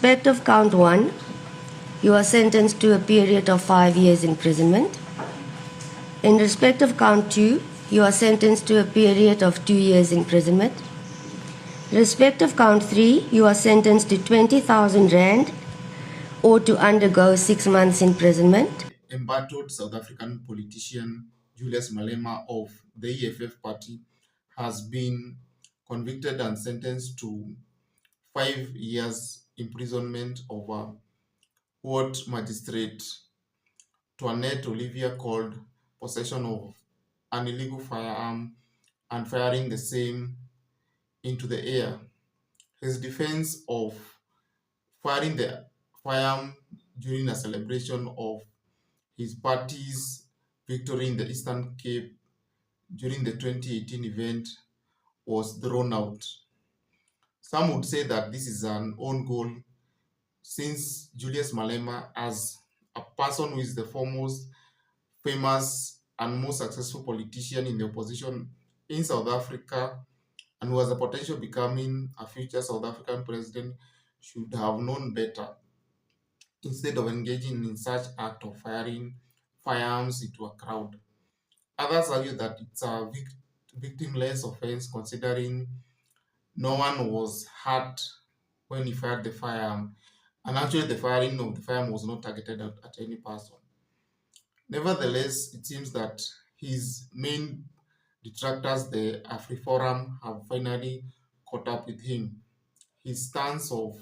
respect of count 1, you are sentenced to a period of 5 years imprisonment. In respect of count 2, you are sentenced to a period of 2 years imprisonment. In respect of count 3, you are sentenced to 20,000 rand or to undergo 6 months imprisonment. Embattled South African politician Julius Malema of the EFF party has been convicted and sentenced to 5 years imprisonment over what magistrate Toinette Olivia called possession of an illegal firearm and firing the same into the air. His defense of firing the firearm during a celebration of his party's victory in the Eastern Cape during the 2018 event was thrown out. Some would say that this is an own goal since Julius Malema, as a person who is the foremost, famous, and most successful politician in the opposition in South Africa and who has the potential of becoming a future South African president, should have known better instead of engaging in such act of firing firearms into a crowd. Others argue that it's a victimless offense considering no one was hurt when he fired the firearm, and actually the firing of the firearm was not targeted at any person. Nevertheless, it seems that his main detractors, the AfriForum, have finally caught up with him. His stance of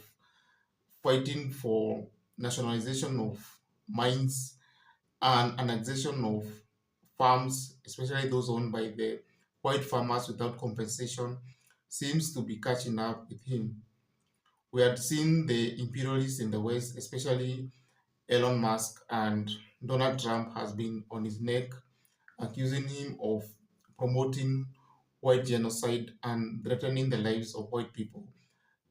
fighting for nationalization of mines and annexation of farms, especially those owned by the white farmers without compensation, seems to be catching up with him. We had seen the imperialists in the West, especially Elon Musk and Donald Trump, has been on his neck, accusing him of promoting white genocide and threatening the lives of white people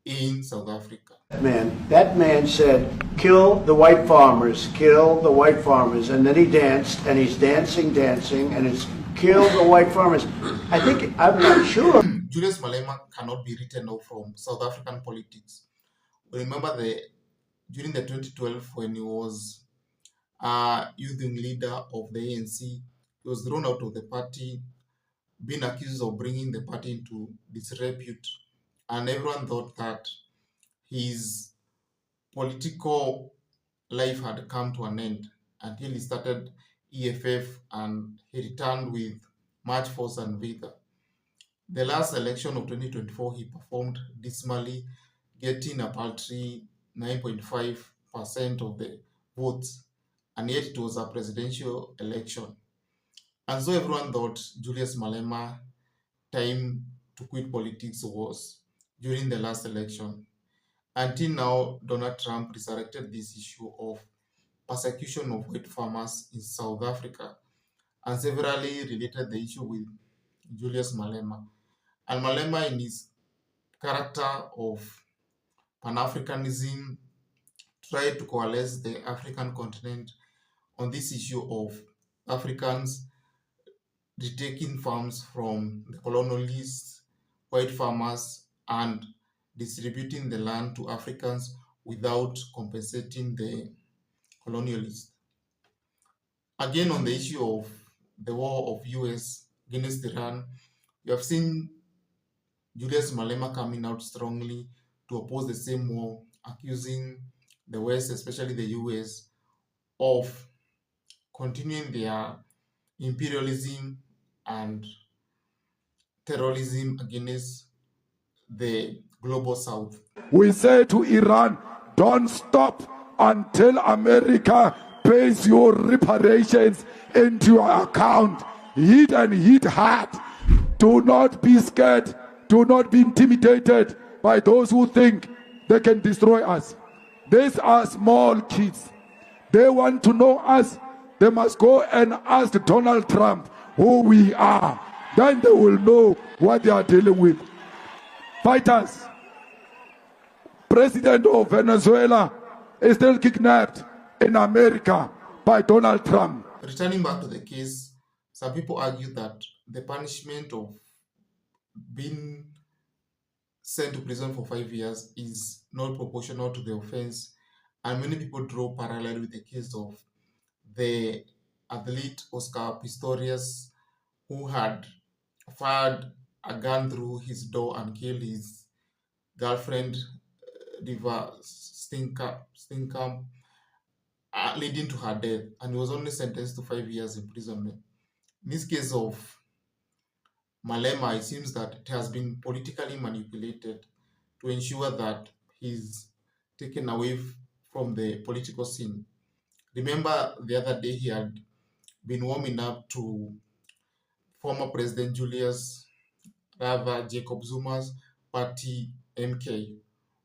in South Africa. That man said, kill the white farmers, kill the white farmers. And then he danced, and he's dancing, and it's kill the white farmers. I'm not sure. Julius Malema cannot be written off from South African politics. Remember during the 2012 when he was a youth leader of the ANC, he was thrown out of the party, being accused of bringing the party into disrepute, and everyone thought that his political life had come to an end until he started EFF and he returned with much force and vigor. The last election of 2024, he performed dismally, getting a paltry 9.5% of the votes, and yet it was a presidential election. And so everyone thought Julius Malema time to quit politics was during the last election. Until now, Donald Trump resurrected this issue of persecution of white farmers in South Africa and severally related the issue with Julius Malema. And Malema, in his character of Pan-Africanism, tried to coalesce the African continent on this issue of Africans retaking farms from the colonialists, white farmers, and distributing the land to Africans without compensating the colonialists. Again, on the issue of the war of US against Iran, we have seen Julius Malema coming out strongly to oppose the same war, accusing the West, especially the US, of continuing their imperialism and terrorism against the global South. We say to Iran, don't stop until America pays your reparations into your account. Hit and hit hard. Do not be scared. Do not be intimidated by those who think they can destroy us. These are small kids. They want to know us. They must go and ask Donald Trump who we are. Then they will know what they are dealing with. Fighters. President of Venezuela is still kidnapped in America by Donald Trump. Returning back to the case, some people argue that the punishment of being sent to prison for 5 years is not proportional to the offense, and many people draw parallel with the case of the athlete Oscar Pistorius, who had fired a gun through his door and killed his girlfriend, Diva Stinkamp, leading to her death, and he was only sentenced to 5 years imprisonment. In this case of Malema, it seems that it has been politically manipulated to ensure that he's taken away from the political scene. Remember, the other day he had been warming up to former President Julius, rather Jacob Zuma's party MK,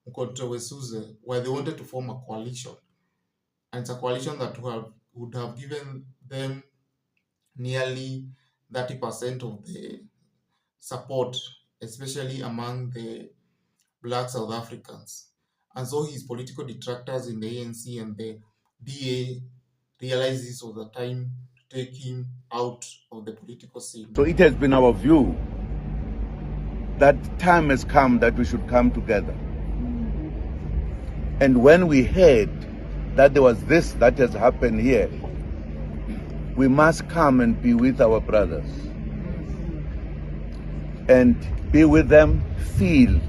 Mkonto Wesuze, where they wanted to form a coalition. And it's a coalition that would have given them nearly 30% of the support, especially among the Black South Africans. And so his political detractors in the ANC and the DA realized this was the time to take him out of the political scene. So it has been our view that time has come that we should come together. And when we heard that there was this that has happened here, we must come and be with our brothers and be with them, feel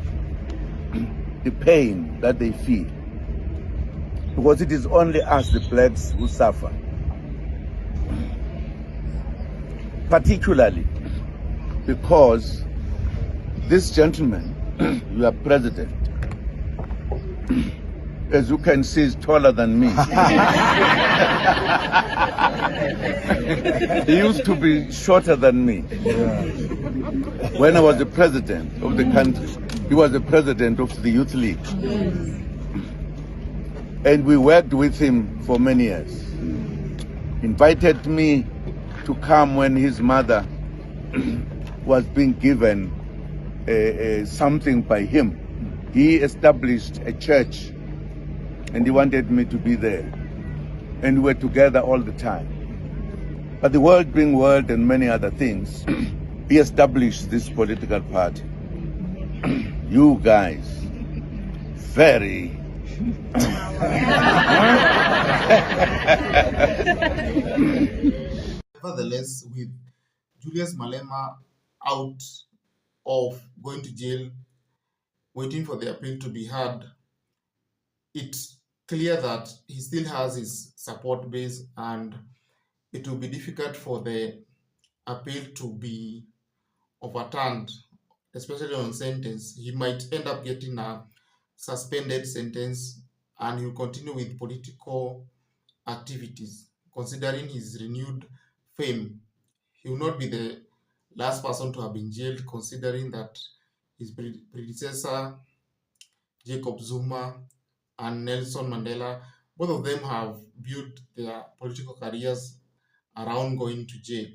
the pain that they feel. Because it is only us, the blacks, who suffer. Particularly because this gentleman, your president, as you can see, is taller than me. He used to be shorter than me. When I was the president of the country, he was the president of the Youth League. And we worked with him for many years. Invited me to come when his mother was being given something by him. He established a church and he wanted me to be there. And we were together all the time. But the world being world and many other things, he established this political party. You guys, very... Nevertheless, with Julius Malema out of going to jail, waiting for the appeal to be heard, it's clear that he still has his support base, and it will be difficult for the appeal to be overturned, especially on sentence. He might end up getting a suspended sentence and he'll continue with political activities. Considering his renewed fame, he will not be the last person to have been jailed, considering that his predecessor, Jacob Zuma, and Nelson Mandela, both of them have built their political careers around going to jail.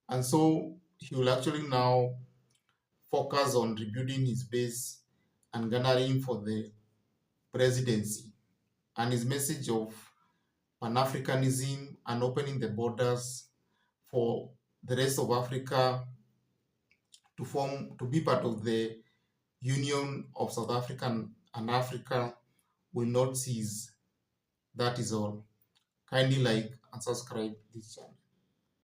And so he will actually now focus on rebuilding his base and garnering for the presidency. And his message of Pan-Africanism and opening the borders for the rest of Africa to be part of the Union of South Africa and Africa will not cease. That is all. Kindly like and subscribe this channel.